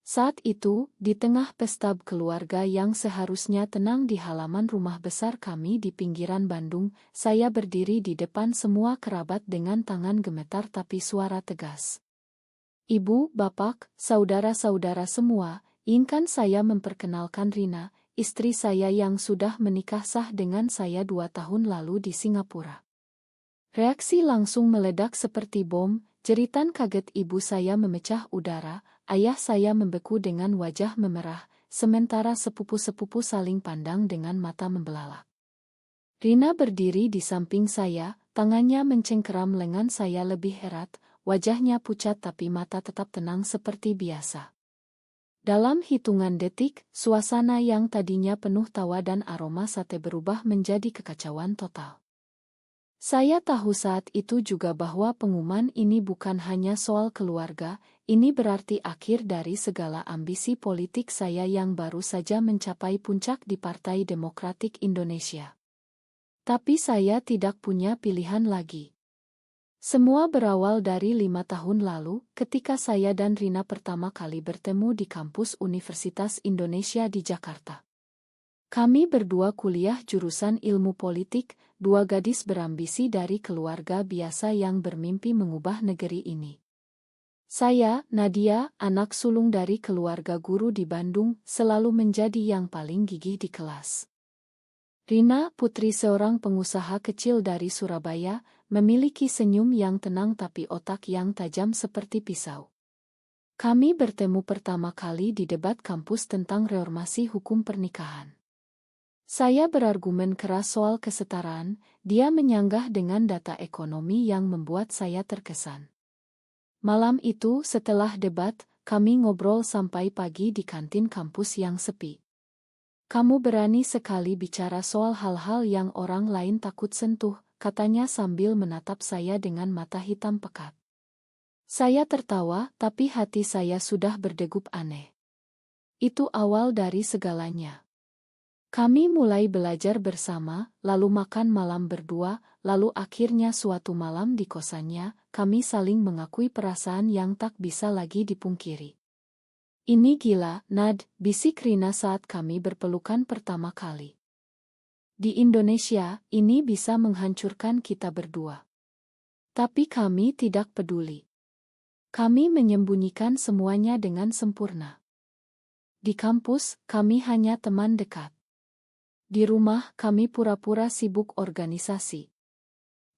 Saat itu, di tengah pesta keluarga yang seharusnya tenang di halaman rumah besar kami di pinggiran Bandung, saya berdiri di depan semua kerabat dengan tangan gemetar tapi suara tegas. Ibu, bapak, saudara-saudara semua, izinkan saya memperkenalkan Rina, istri saya yang sudah menikah sah dengan saya 2 tahun lalu di Singapura. Reaksi langsung meledak seperti bom, jeritan kaget ibu saya memecah udara, ayah saya membeku dengan wajah memerah, sementara sepupu-sepupu saling pandang dengan mata membelalak. Rina berdiri di samping saya, tangannya mencengkeram lengan saya lebih erat, wajahnya pucat tapi mata tetap tenang seperti biasa. Dalam hitungan detik, suasana yang tadinya penuh tawa dan aroma sate berubah menjadi kekacauan total. Saya tahu saat itu juga bahwa pengumuman ini bukan hanya soal keluarga, ini berarti akhir dari segala ambisi politik saya yang baru saja mencapai puncak di Partai Demokratik Indonesia. Tapi saya tidak punya pilihan lagi. Semua berawal dari 5 tahun lalu, ketika saya dan Rina pertama kali bertemu di kampus Universitas Indonesia di Jakarta. Kami berdua kuliah jurusan ilmu politik, dua gadis berambisi dari keluarga biasa yang bermimpi mengubah negeri ini. Saya, Nadia, anak sulung dari keluarga guru di Bandung, selalu menjadi yang paling gigih di kelas. Rina, putri seorang pengusaha kecil dari Surabaya, memiliki senyum yang tenang tapi otak yang tajam seperti pisau. Kami bertemu pertama kali di debat kampus tentang reformasi hukum pernikahan. Saya berargumen keras soal kesetaraan, dia menyanggah dengan data ekonomi yang membuat saya terkesan. Malam itu, setelah debat, kami ngobrol sampai pagi di kantin kampus yang sepi. Kamu berani sekali bicara soal hal-hal yang orang lain takut sentuh, katanya sambil menatap saya dengan mata hitam pekat. Saya tertawa, tapi hati saya sudah berdegup aneh. Itu awal dari segalanya. Kami mulai belajar bersama, lalu makan malam berdua, lalu akhirnya suatu malam di kosannya, kami saling mengakui perasaan yang tak bisa lagi dipungkiri. Ini gila, Nad, bisik Rina saat kami berpelukan pertama kali. Di Indonesia, ini bisa menghancurkan kita berdua. Tapi kami tidak peduli. Kami menyembunyikan semuanya dengan sempurna. Di kampus, kami hanya teman dekat. Di rumah, kami pura-pura sibuk organisasi.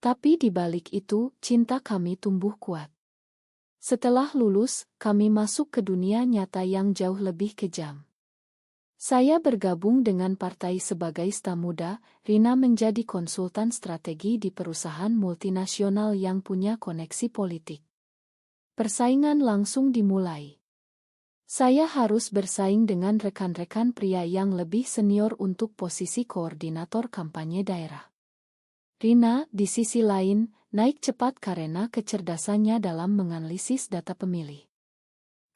Tapi di balik itu, cinta kami tumbuh kuat. Setelah lulus, kami masuk ke dunia nyata yang jauh lebih kejam. Saya bergabung dengan partai sebagai staf muda, Rina menjadi konsultan strategi di perusahaan multinasional yang punya koneksi politik. Persaingan langsung dimulai. Saya harus bersaing dengan rekan-rekan pria yang lebih senior untuk posisi koordinator kampanye daerah. Rina, di sisi lain, naik cepat karena kecerdasannya dalam menganalisis data pemilih.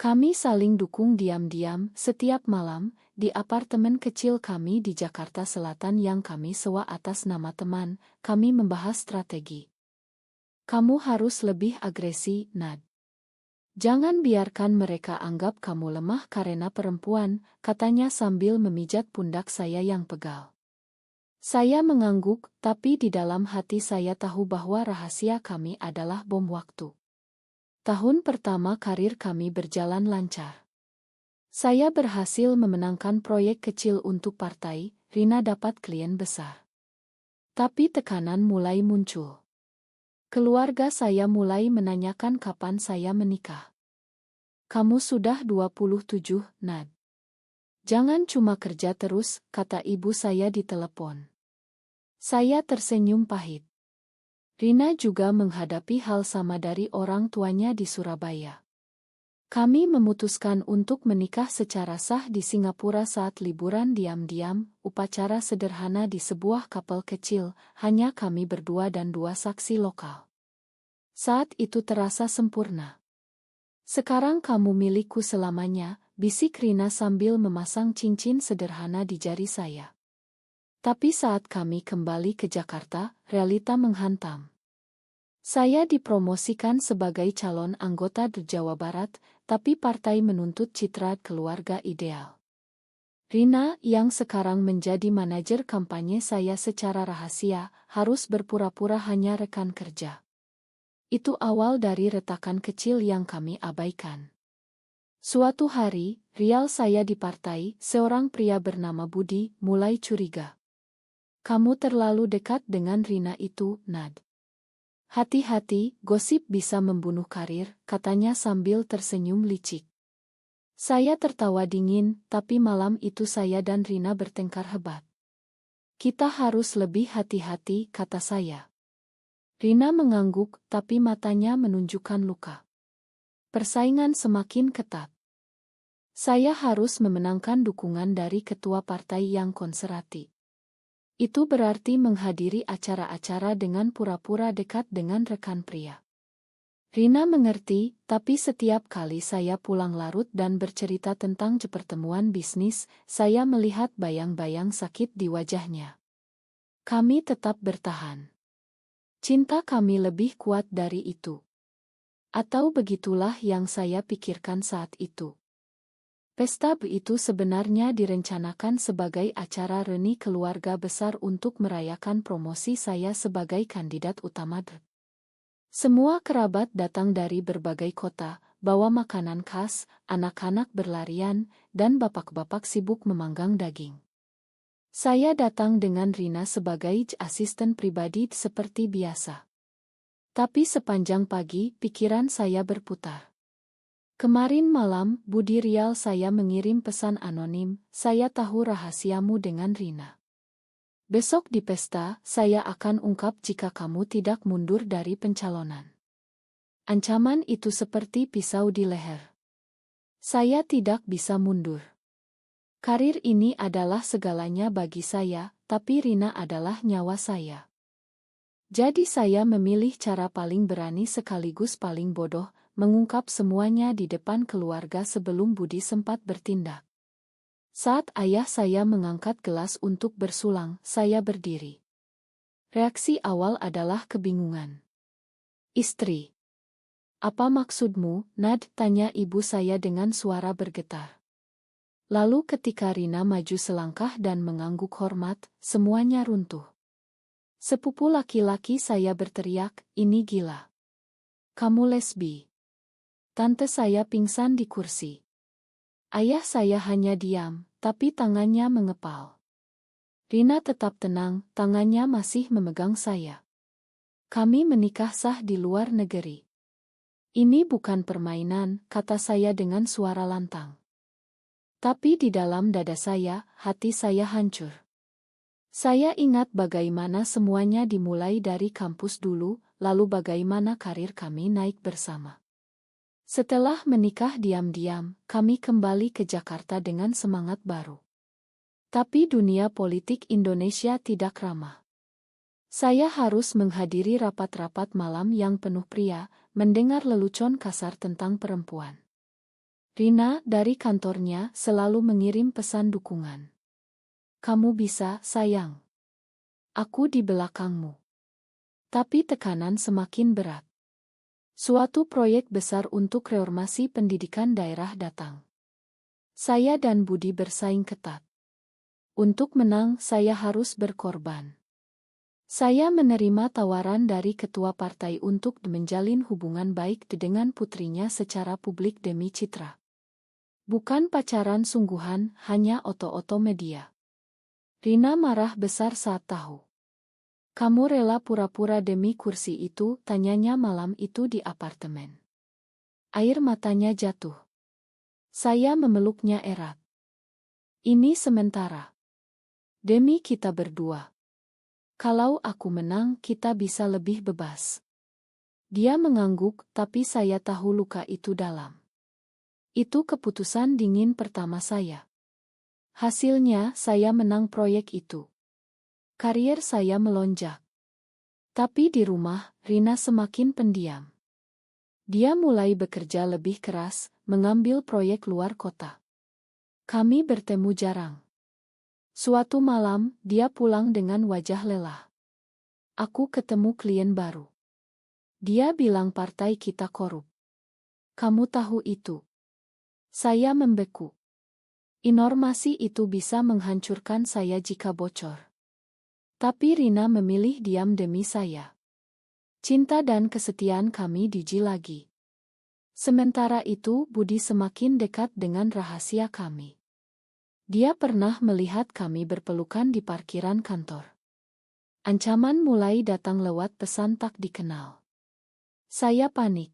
Kami saling dukung diam-diam setiap malam di apartemen kecil kami di Jakarta Selatan yang kami sewa atas nama teman, kami membahas strategi. Kamu harus lebih agresi, Nad. Jangan biarkan mereka anggap kamu lemah karena perempuan, katanya sambil memijat pundak saya yang pegal. Saya mengangguk, tapi di dalam hati saya tahu bahwa rahasia kami adalah bom waktu. Tahun pertama karir kami berjalan lancar. Saya berhasil memenangkan proyek kecil untuk partai, Rina dapat klien besar. Tapi tekanan mulai muncul. Keluarga saya mulai menanyakan kapan saya menikah. Kamu sudah 27, Nad. Jangan cuma kerja terus, kata ibu saya di telepon. Saya tersenyum pahit. Rina juga menghadapi hal sama dari orang tuanya di Surabaya. Kami memutuskan untuk menikah secara sah di Singapura saat liburan diam-diam, upacara sederhana di sebuah kapel kecil, hanya kami berdua dan 2 saksi lokal. Saat itu terasa sempurna. Sekarang kamu milikku selamanya, bisik Rina sambil memasang cincin sederhana di jari saya. Tapi saat kami kembali ke Jakarta, realita menghantam. Saya dipromosikan sebagai calon anggota Jawa Barat, tapi partai menuntut citra keluarga ideal. Rina, yang sekarang menjadi manajer kampanye saya secara rahasia, harus berpura-pura hanya rekan kerja. Itu awal dari retakan kecil yang kami abaikan. Suatu hari, rival saya di partai, seorang pria bernama Budi, mulai curiga. Kamu terlalu dekat dengan Rina itu, Nad. Hati-hati, gosip bisa membunuh karir, katanya sambil tersenyum licik. Saya tertawa dingin, tapi malam itu saya dan Rina bertengkar hebat. Kita harus lebih hati-hati, kata saya. Rina mengangguk, tapi matanya menunjukkan luka. Persaingan semakin ketat. Saya harus memenangkan dukungan dari ketua partai yang konservatif. Itu berarti menghadiri acara-acara dengan pura-pura dekat dengan rekan pria. Rina mengerti, tapi setiap kali saya pulang larut dan bercerita tentang pertemuan bisnis, saya melihat bayang-bayang sakit di wajahnya. Kami tetap bertahan. Cinta kami lebih kuat dari itu. Atau begitulah yang saya pikirkan saat itu. Pesta itu sebenarnya direncanakan sebagai acara reuni keluarga besar untuk merayakan promosi saya sebagai kandidat utama. Semua kerabat datang dari berbagai kota, bawa makanan khas, anak-anak berlarian, dan bapak-bapak sibuk memanggang daging. Saya datang dengan Rina sebagai asisten pribadi seperti biasa. Tapi sepanjang pagi, pikiran saya berputar. Kemarin malam, Budi rival saya mengirim pesan anonim, saya tahu rahasiamu dengan Rina. Besok di pesta, saya akan ungkap jika kamu tidak mundur dari pencalonan. Ancaman itu seperti pisau di leher. Saya tidak bisa mundur. Karir ini adalah segalanya bagi saya, tapi Rina adalah nyawa saya. Jadi saya memilih cara paling berani sekaligus paling bodoh, mengungkap semuanya di depan keluarga sebelum Budi sempat bertindak. Saat ayah saya mengangkat gelas untuk bersulang, saya berdiri. Reaksi awal adalah kebingungan. Istri. Apa maksudmu, Nad? Tanya ibu saya dengan suara bergetar. Lalu ketika Rina maju selangkah dan mengangguk hormat, semuanya runtuh. Sepupu laki-laki saya berteriak, ini gila. Kamu lesbi. Tante saya pingsan di kursi. Ayah saya hanya diam, tapi tangannya mengepal. Rina tetap tenang, tangannya masih memegang saya. Kami menikah sah di luar negeri. Ini bukan permainan, kata saya dengan suara lantang. Tapi di dalam dada saya, hati saya hancur. Saya ingat bagaimana semuanya dimulai dari kampus dulu, lalu bagaimana karir kami naik bersama. Setelah menikah diam-diam, kami kembali ke Jakarta dengan semangat baru. Tapi dunia politik Indonesia tidak ramah. Saya harus menghadiri rapat-rapat malam yang penuh pria, mendengar lelucon kasar tentang perempuan. Rina dari kantornya selalu mengirim pesan dukungan. Kamu bisa, sayang. Aku di belakangmu. Tapi tekanan semakin berat. Suatu proyek besar untuk reformasi pendidikan daerah datang. Saya dan Budi bersaing ketat. Untuk menang, saya harus berkorban. Saya menerima tawaran dari ketua partai untuk menjalin hubungan baik dengan putrinya secara publik demi citra. Bukan pacaran sungguhan, hanya oto-oto media. Rina marah besar saat tahu. Kamu rela pura-pura demi kursi itu? Tanyanya malam itu di apartemen. Air matanya jatuh. Saya memeluknya erat. Ini sementara. Demi kita berdua. Kalau aku menang, kita bisa lebih bebas. Dia mengangguk, tapi saya tahu luka itu dalam. Itu keputusan dingin pertama saya. Hasilnya, saya menang proyek itu. Karier saya melonjak. Tapi di rumah, Rina semakin pendiam. Dia mulai bekerja lebih keras, mengambil proyek luar kota. Kami bertemu jarang. Suatu malam, dia pulang dengan wajah lelah. Aku ketemu klien baru. Dia bilang partai kita korup. Kamu tahu itu? Saya membeku. Informasi itu bisa menghancurkan saya jika bocor. Tapi Rina memilih diam demi saya. Cinta dan kesetiaan kami diuji lagi. Sementara itu Budi semakin dekat dengan rahasia kami. Dia pernah melihat kami berpelukan di parkiran kantor. Ancaman mulai datang lewat pesan tak dikenal. Saya panik.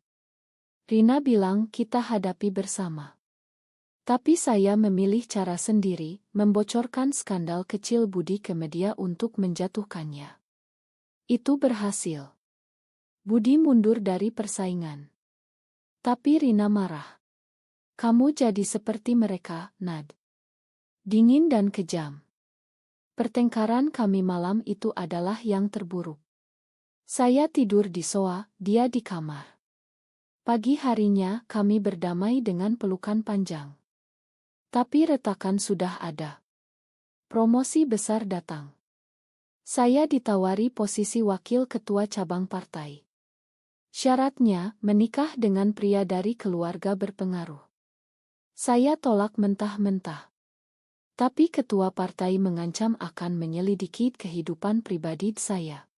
Rina bilang kita hadapi bersama. Tapi saya memilih cara sendiri, membocorkan skandal kecil Budi ke media untuk menjatuhkannya. Itu berhasil. Budi mundur dari persaingan. Tapi Rina marah. Kamu jadi seperti mereka, Nad. Dingin dan kejam. Pertengkaran kami malam itu adalah yang terburuk. Saya tidur di sofa, dia di kamar. Pagi harinya kami berdamai dengan pelukan panjang. Tapi retakan sudah ada. Promosi besar datang. Saya ditawari posisi wakil ketua cabang partai. Syaratnya menikah dengan pria dari keluarga berpengaruh. Saya tolak mentah-mentah. Tapi ketua partai mengancam akan menyelidiki kehidupan pribadi saya.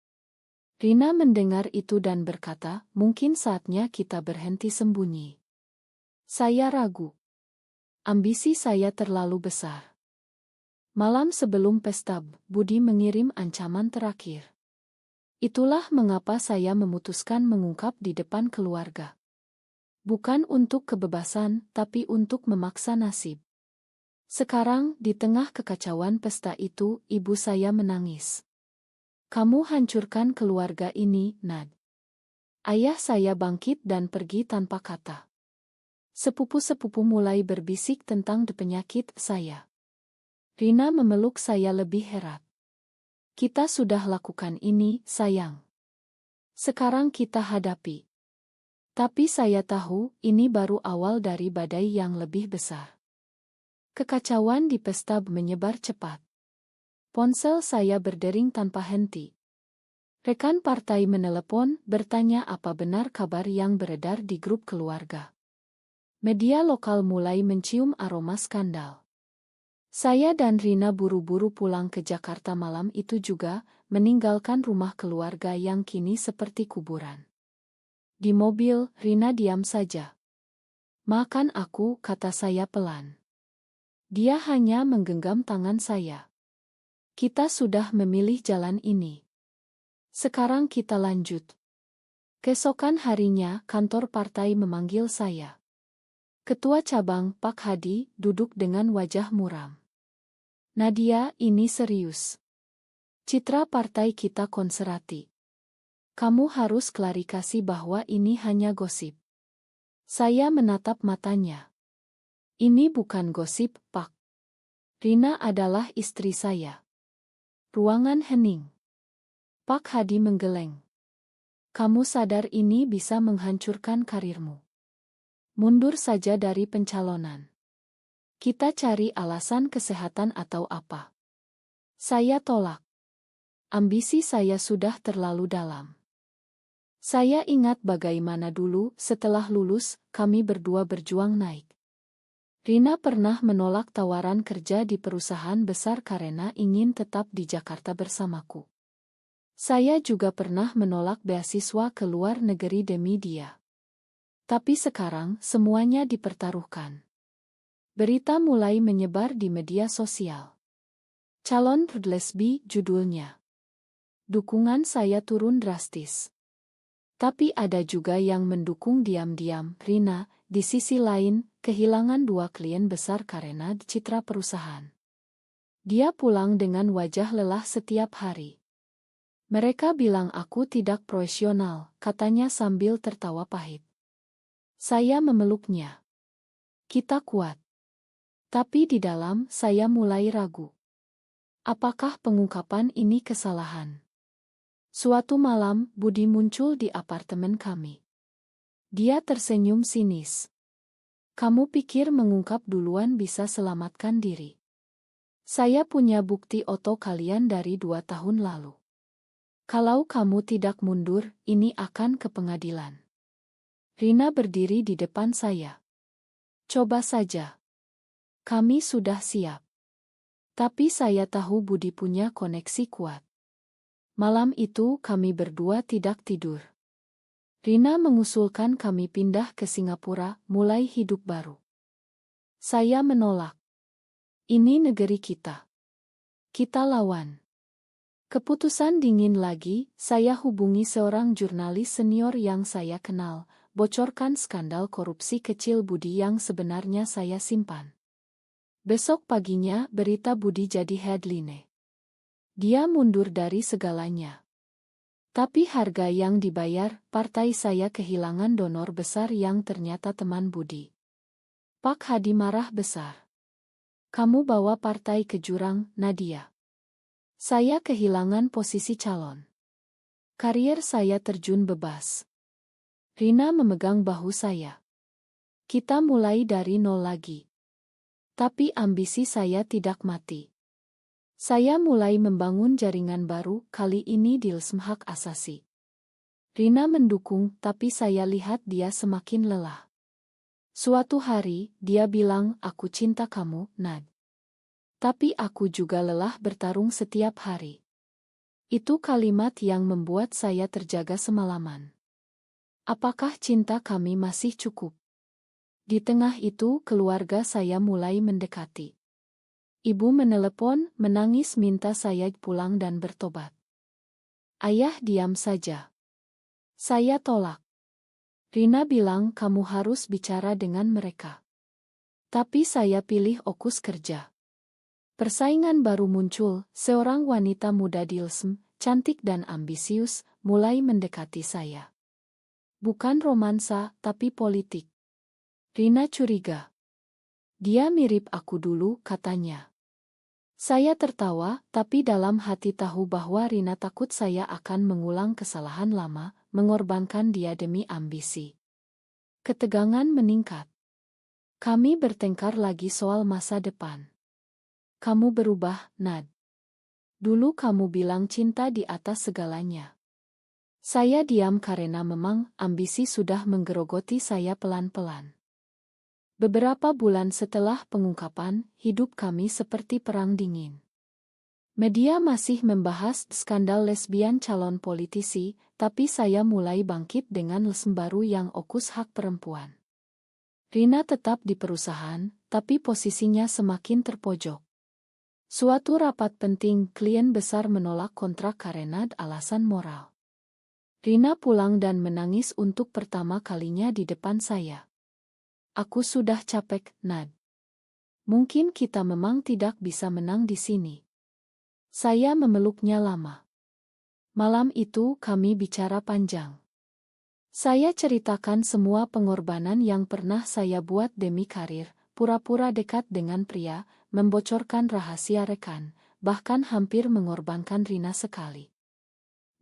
Rina mendengar itu dan berkata, mungkin saatnya kita berhenti sembunyi. Saya ragu. Ambisi saya terlalu besar. Malam sebelum pesta, Budi mengirim ancaman terakhir. Itulah mengapa saya memutuskan mengungkap di depan keluarga. Bukan untuk kebebasan, tapi untuk memaksa nasib. Sekarang, di tengah kekacauan pesta itu, ibu saya menangis. Kamu hancurkan keluarga ini, Nad. Ayah saya bangkit dan pergi tanpa kata. Sepupu-sepupu mulai berbisik tentang penyakit saya. Rina memeluk saya lebih erat. Kita sudah lakukan ini, sayang. Sekarang kita hadapi. Tapi saya tahu, ini baru awal dari badai yang lebih besar. Kekacauan di pesta menyebar cepat. Ponsel saya berdering tanpa henti. Rekan partai menelepon, bertanya apa benar kabar yang beredar di grup keluarga. Media lokal mulai mencium aroma skandal. Saya dan Rina buru-buru pulang ke Jakarta malam itu juga, meninggalkan rumah keluarga yang kini seperti kuburan. Di mobil, Rina diam saja. Makan aku, kata saya pelan. Dia hanya menggenggam tangan saya. Kita sudah memilih jalan ini. Sekarang kita lanjut. Keesokan harinya, kantor partai memanggil saya. Ketua cabang, Pak Hadi, duduk dengan wajah muram. Nadia, ini serius. Citra partai kita konservatif. Kamu harus klarifikasi bahwa ini hanya gosip. Saya menatap matanya. Ini bukan gosip, Pak. Rina adalah istri saya. Ruangan hening. Pak Hadi menggeleng. Kamu sadar ini bisa menghancurkan karirmu. Mundur saja dari pencalonan. Kita cari alasan kesehatan atau apa. Saya tolak. Ambisi saya sudah terlalu dalam. Saya ingat bagaimana dulu, setelah lulus, kami berdua berjuang naik. Rina pernah menolak tawaran kerja di perusahaan besar karena ingin tetap di Jakarta bersamaku. Saya juga pernah menolak beasiswa ke luar negeri demi dia. Tapi sekarang, semuanya dipertaruhkan. Berita mulai menyebar di media sosial. Calon lesbi, judulnya. Dukungan saya turun drastis. Tapi ada juga yang mendukung diam-diam. Rina, di sisi lain, kehilangan 2 klien besar karena citra perusahaan. Dia pulang dengan wajah lelah setiap hari. Mereka bilang aku tidak profesional, katanya sambil tertawa pahit. Saya memeluknya. Kita kuat. Tapi di dalam, saya mulai ragu. Apakah pengungkapan ini kesalahan? Suatu malam, Budi muncul di apartemen kami. Dia tersenyum sinis. Kamu pikir mengungkap duluan bisa selamatkan diri? Saya punya bukti oto kalian dari 2 tahun lalu. Kalau kamu tidak mundur, ini akan ke pengadilan. Rina berdiri di depan saya. Coba saja. Kami sudah siap. Tapi saya tahu Budi punya koneksi kuat. Malam itu kami berdua tidak tidur. Rina mengusulkan kami pindah ke Singapura, mulai hidup baru. Saya menolak. Ini negeri kita. Kita lawan. Keputusan dingin lagi, saya hubungi seorang jurnalis senior yang saya kenal, bocorkan skandal korupsi kecil Budi yang sebenarnya saya simpan. Besok paginya berita Budi jadi headline. Dia mundur dari segalanya. Tapi harga yang dibayar, partai saya kehilangan donor besar yang ternyata teman Budi. Pak Hadi marah besar. Kamu bawa partai ke jurang, Nadia. Saya kehilangan posisi calon. Karier saya terjun bebas. Rina memegang bahu saya. Kita mulai dari nol lagi. Tapi ambisi saya tidak mati. Saya mulai membangun jaringan baru, kali ini di LSM Hak Asasi. Rina mendukung, tapi saya lihat dia semakin lelah. Suatu hari, dia bilang, aku cinta kamu, Nad. Tapi aku juga lelah bertarung setiap hari. Itu kalimat yang membuat saya terjaga semalaman. Apakah cinta kami masih cukup? Di tengah itu keluarga saya mulai mendekati. Ibu menelepon, menangis minta saya pulang dan bertobat. Ayah diam saja. Saya tolak. Rina bilang kamu harus bicara dengan mereka. Tapi saya pilih fokus kerja. Persaingan baru muncul, seorang wanita muda di LSM, cantik dan ambisius, mulai mendekati saya. Bukan romansa, tapi politik. Rina curiga. Dia mirip aku dulu, katanya. Saya tertawa, tapi dalam hati tahu bahwa Rina takut saya akan mengulang kesalahan lama, mengorbankan dia demi ambisi. Ketegangan meningkat. Kami bertengkar lagi soal masa depan. Kamu berubah, Nad. Dulu kamu bilang cinta di atas segalanya. Saya diam karena memang ambisi sudah menggerogoti saya pelan-pelan. Beberapa bulan setelah pengungkapan, hidup kami seperti perang dingin. Media masih membahas skandal lesbian calon politisi, tapi saya mulai bangkit dengan LSM baru yang fokus hak perempuan. Rina tetap di perusahaan, tapi posisinya semakin terpojok. Suatu rapat penting, klien besar menolak kontrak karena alasan moral. Rina pulang dan menangis untuk pertama kalinya di depan saya. Aku sudah capek, Nad. Mungkin kita memang tidak bisa menang di sini. Saya memeluknya lama. Malam itu kami bicara panjang. Saya ceritakan semua pengorbanan yang pernah saya buat demi karir, pura-pura dekat dengan pria, membocorkan rahasia rekan, bahkan hampir mengorbankan Rina sekali.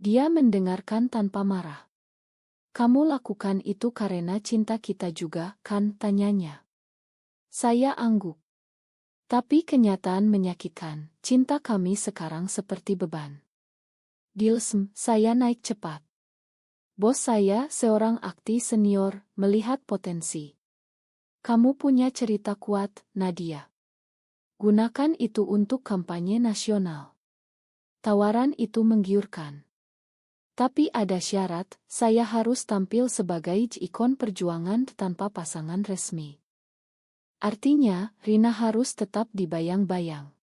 Dia mendengarkan tanpa marah. Kamu lakukan itu karena cinta kita juga, kan? Tanyanya. Saya angguk. Tapi kenyataan menyakitkan, cinta kami sekarang seperti beban. Di LSM, saya naik cepat. Bos saya, seorang akti senior, melihat potensi. Kamu punya cerita kuat, Nadia. Gunakan itu untuk kampanye nasional. Tawaran itu menggiurkan. Tapi ada syarat, saya harus tampil sebagai ikon perjuangan tanpa pasangan resmi. Artinya, Rina harus tetap dibayang-bayang.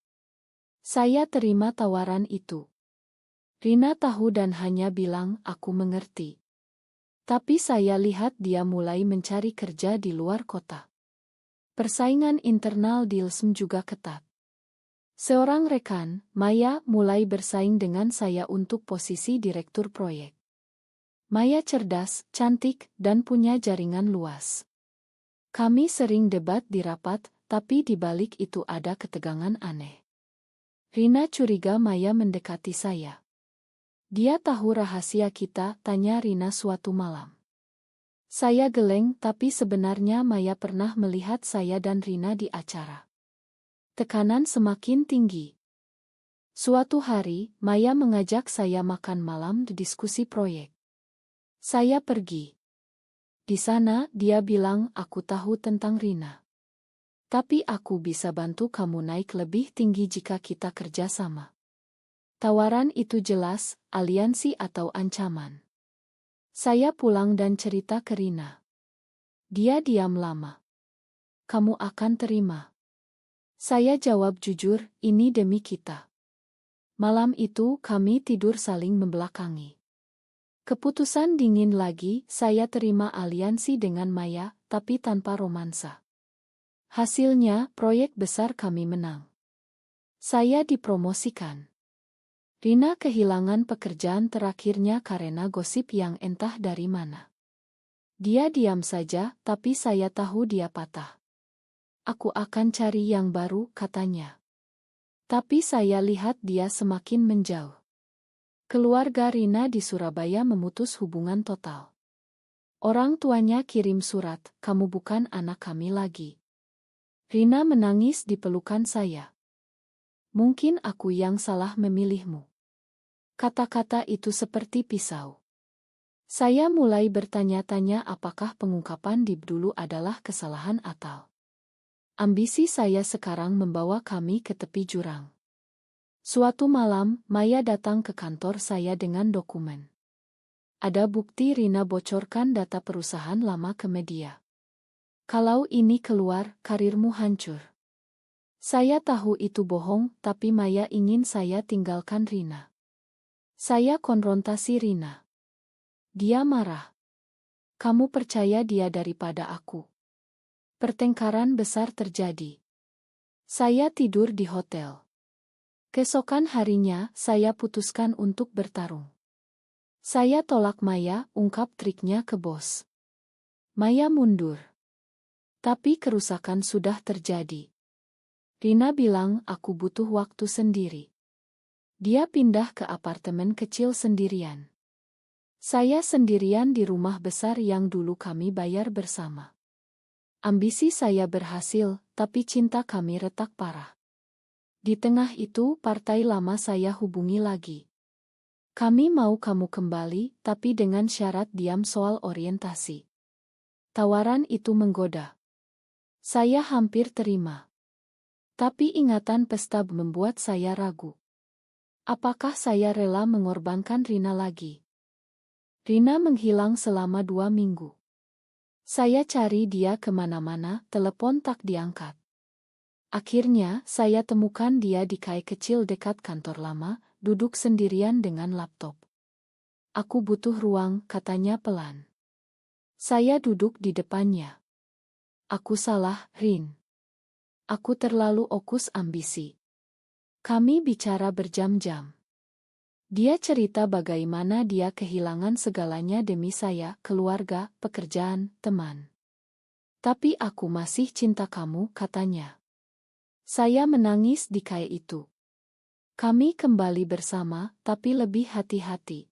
Saya terima tawaran itu. Rina tahu dan hanya bilang, aku mengerti. Tapi saya lihat dia mulai mencari kerja di luar kota. Persaingan internal di LSM juga ketat. Seorang rekan, Maya, mulai bersaing dengan saya untuk posisi direktur proyek. Maya cerdas, cantik, dan punya jaringan luas. Kami sering debat di rapat, tapi di balik itu ada ketegangan aneh. Rina curiga Maya mendekati saya. Dia tahu rahasia kita, tanya Rina suatu malam. Saya geleng, tapi sebenarnya Maya pernah melihat saya dan Rina di acara. Tekanan semakin tinggi. Suatu hari, Maya mengajak saya makan malam di diskusi proyek. Saya pergi. Di sana, dia bilang aku tahu tentang Rina. Tapi aku bisa bantu kamu naik lebih tinggi jika kita kerja sama. Tawaran itu jelas, aliansi atau ancaman. Saya pulang dan cerita ke Rina. Dia diam lama. Kamu akan terima. Saya jawab jujur, ini demi kita. Malam itu kami tidur saling membelakangi. Keputusan dingin lagi, saya terima aliansi dengan Maya, tapi tanpa romansa. Hasilnya, proyek besar kami menang. Saya dipromosikan. Rina kehilangan pekerjaan terakhirnya karena gosip yang entah dari mana. Dia diam saja, tapi saya tahu dia patah. Aku akan cari yang baru, katanya. Tapi saya lihat dia semakin menjauh. Keluarga Rina di Surabaya memutus hubungan total. Orang tuanya kirim surat, kamu bukan anak kami lagi. Rina menangis di pelukan saya. Mungkin aku yang salah memilihmu. Kata-kata itu seperti pisau. Saya mulai bertanya-tanya apakah pengungkapan Dip dulu adalah kesalahan atau ambisi saya sekarang membawa kami ke tepi jurang. Suatu malam, Maya datang ke kantor saya dengan dokumen. Ada bukti Rina bocorkan data perusahaan lama ke media. Kalau ini keluar, karirmu hancur. Saya tahu itu bohong, tapi Maya ingin saya tinggalkan Rina. Saya konfrontasi Rina. Dia marah. Kamu percaya dia daripada aku. Pertengkaran besar terjadi. Saya tidur di hotel. Keesokan harinya, saya putuskan untuk bertarung. Saya tolak Maya, ungkap triknya ke bos. Maya mundur. Tapi kerusakan sudah terjadi. Rina bilang aku butuh waktu sendiri. Dia pindah ke apartemen kecil sendirian. Saya sendirian di rumah besar yang dulu kami bayar bersama. Ambisi saya berhasil, tapi cinta kami retak parah. Di tengah itu, partai lama saya hubungi lagi. Kami mau kamu kembali, tapi dengan syarat diam soal orientasi. Tawaran itu menggoda. Saya hampir terima. Tapi ingatan Pestab membuat saya ragu. Apakah saya rela mengorbankan Rina lagi? Rina menghilang selama 2 minggu. Saya cari dia kemana-mana, telepon tak diangkat. Akhirnya, saya temukan dia di kai kecil dekat kantor lama, duduk sendirian dengan laptop. Aku butuh ruang, katanya pelan. Saya duduk di depannya. Aku salah, Rin. Aku terlalu fokus ambisi. Kami bicara berjam-jam. Dia cerita bagaimana dia kehilangan segalanya demi saya, keluarga, pekerjaan, teman. Tapi aku masih cinta kamu, katanya. Saya menangis di kai itu. Kami kembali bersama, tapi lebih hati-hati.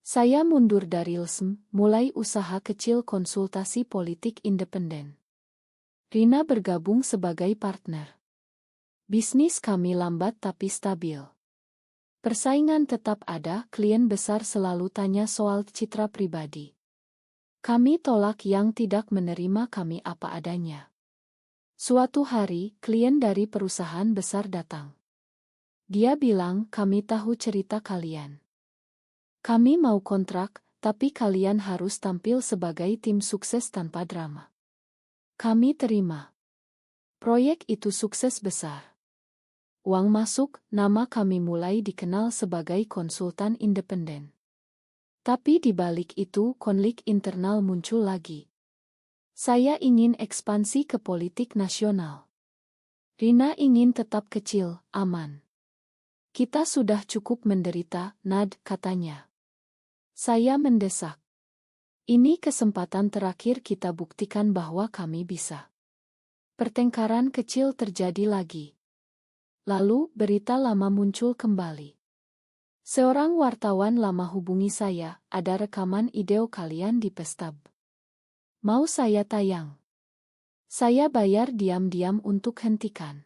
Saya mundur dari LSM, mulai usaha kecil konsultasi politik independen. Rina bergabung sebagai partner. Bisnis kami lambat tapi stabil. Persaingan tetap ada, klien besar selalu tanya soal citra pribadi. Kami tolak yang tidak menerima kami apa adanya. Suatu hari, klien dari perusahaan besar datang. Dia bilang, kami tahu cerita kalian. Kami mau kontrak, tapi kalian harus tampil sebagai tim sukses tanpa drama. Kami terima. Proyek itu sukses besar. Uang masuk, nama kami mulai dikenal sebagai konsultan independen. Tapi di balik itu, konflik internal muncul lagi. Saya ingin ekspansi ke politik nasional. Rina ingin tetap kecil, aman. Kita sudah cukup menderita, Nad, katanya. Saya mendesak. Ini kesempatan terakhir kita buktikan bahwa kami bisa. Pertengkaran kecil terjadi lagi. Lalu, berita lama muncul kembali. Seorang wartawan lama hubungi saya, ada rekaman video kalian di Pestab. Mau saya tayang? Saya bayar diam-diam untuk hentikan.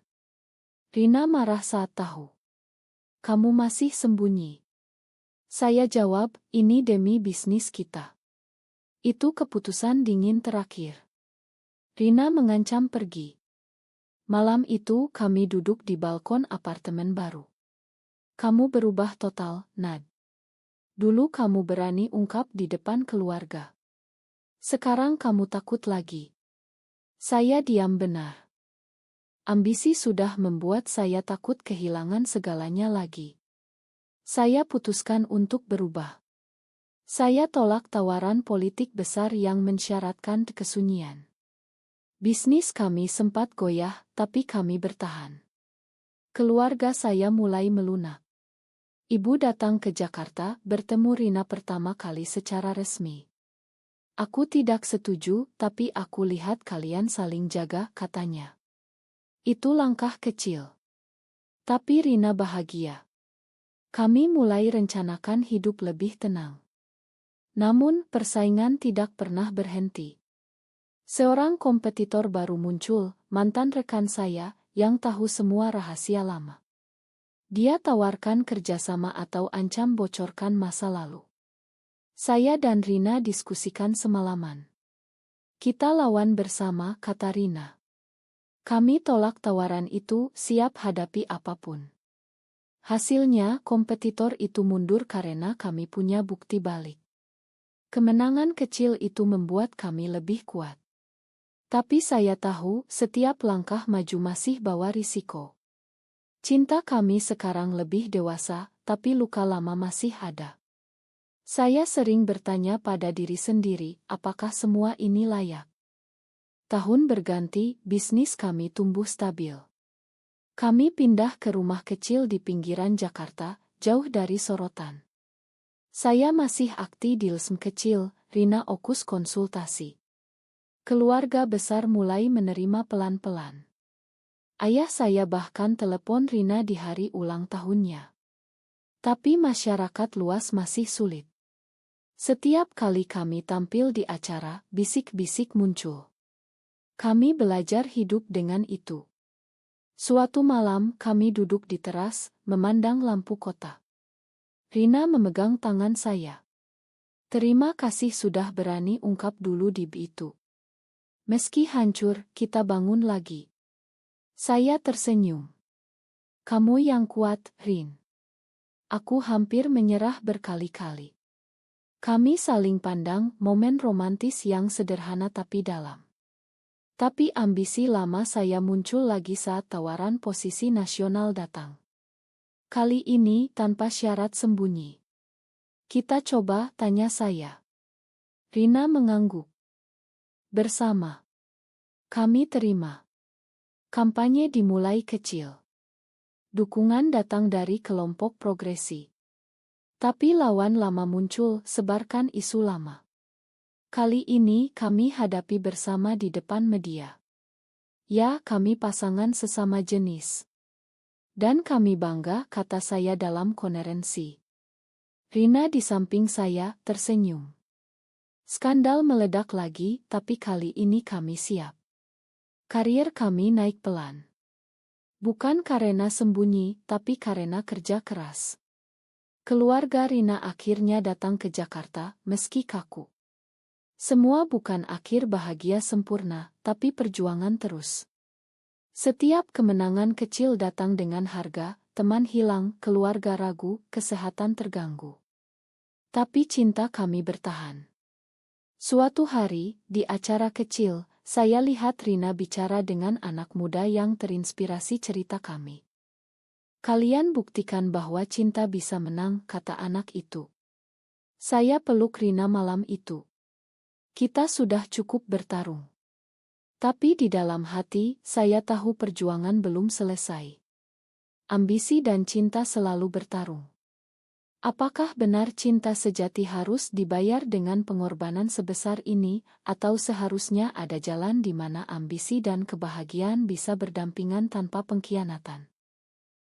Rina marah saat tahu. kamu masih sembunyi. Saya jawab, ini demi bisnis kita. Itu keputusan dingin terakhir. Rina mengancam pergi. Malam itu kami duduk di balkon apartemen baru. Kamu berubah total, Nad. Dulu kamu berani ungkap di depan keluarga. Sekarang kamu takut lagi. Saya diam benar. Ambisi sudah membuat saya takut kehilangan segalanya lagi. Saya putuskan untuk berubah. Saya tolak tawaran politik besar yang mensyaratkan kesunyian. Bisnis kami sempat goyah, tapi kami bertahan. Keluarga saya mulai melunak. Ibu datang ke Jakarta bertemu Rina pertama kali secara resmi. Aku tidak setuju, tapi aku lihat kalian saling jaga, katanya. Itu langkah kecil. Tapi Rina bahagia. Kami mulai rencanakan hidup lebih tenang. Namun, persaingan tidak pernah berhenti. Seorang kompetitor baru muncul, mantan rekan saya, yang tahu semua rahasia lama. Dia tawarkan kerjasama atau ancam bocorkan masa lalu. Saya dan Rina diskusikan semalaman. Kita lawan bersama, kata Rina. Kami tolak tawaran itu, siap hadapi apapun. Hasilnya, kompetitor itu mundur karena kami punya bukti balik. Kemenangan kecil itu membuat kami lebih kuat. Tapi saya tahu, setiap langkah maju masih bawa risiko. Cinta kami sekarang lebih dewasa, tapi luka lama masih ada. Saya sering bertanya pada diri sendiri, apakah semua ini layak? Tahun berganti, bisnis kami tumbuh stabil. Kami pindah ke rumah kecil di pinggiran Jakarta, jauh dari sorotan. Saya masih aktif di LSM kecil, Rina Okus konsultasi. Keluarga besar mulai menerima pelan-pelan. Ayah saya bahkan telepon Rina di hari ulang tahunnya. Tapi masyarakat luas masih sulit. Setiap kali kami tampil di acara, bisik-bisik muncul. Kami belajar hidup dengan itu. Suatu malam kami duduk di teras, memandang lampu kota. Rina memegang tangan saya. Terima kasih sudah berani ungkap dulu di itu. Meski hancur, kita bangun lagi. Saya tersenyum. Kamu yang kuat, Rin. Aku hampir menyerah berkali-kali. Kami saling pandang, momen romantis yang sederhana tapi dalam. Tapi ambisi lama saya muncul lagi saat tawaran posisi nasional datang. Kali ini tanpa syarat sembunyi. Kita coba, tanya saya. Rina mengangguk. Bersama. Kami terima. Kampanye dimulai kecil. Dukungan datang dari kelompok progresi. Tapi lawan lama muncul, sebarkan isu lama. Kali ini kami hadapi bersama di depan media. Ya, kami pasangan sesama jenis. Dan kami bangga, kata saya dalam konferensi. Rina di samping saya, tersenyum. Skandal meledak lagi, tapi kali ini kami siap. Karier kami naik pelan. Bukan karena sembunyi, tapi karena kerja keras. Keluarga Rina akhirnya datang ke Jakarta, meski kaku. Semua bukan akhir bahagia sempurna, tapi perjuangan terus. Setiap kemenangan kecil datang dengan harga, teman hilang, keluarga ragu, kesehatan terganggu. Tapi cinta kami bertahan. Suatu hari, di acara kecil, saya lihat Rina bicara dengan anak muda yang terinspirasi cerita kami. Kalian buktikan bahwa cinta bisa menang, kata anak itu. Saya peluk Rina malam itu. Kita sudah cukup bertarung. Tapi di dalam hati, saya tahu perjuangan belum selesai. Ambisi dan cinta selalu bertarung. Apakah benar cinta sejati harus dibayar dengan pengorbanan sebesar ini, atau seharusnya ada jalan di mana ambisi dan kebahagiaan bisa berdampingan tanpa pengkhianatan?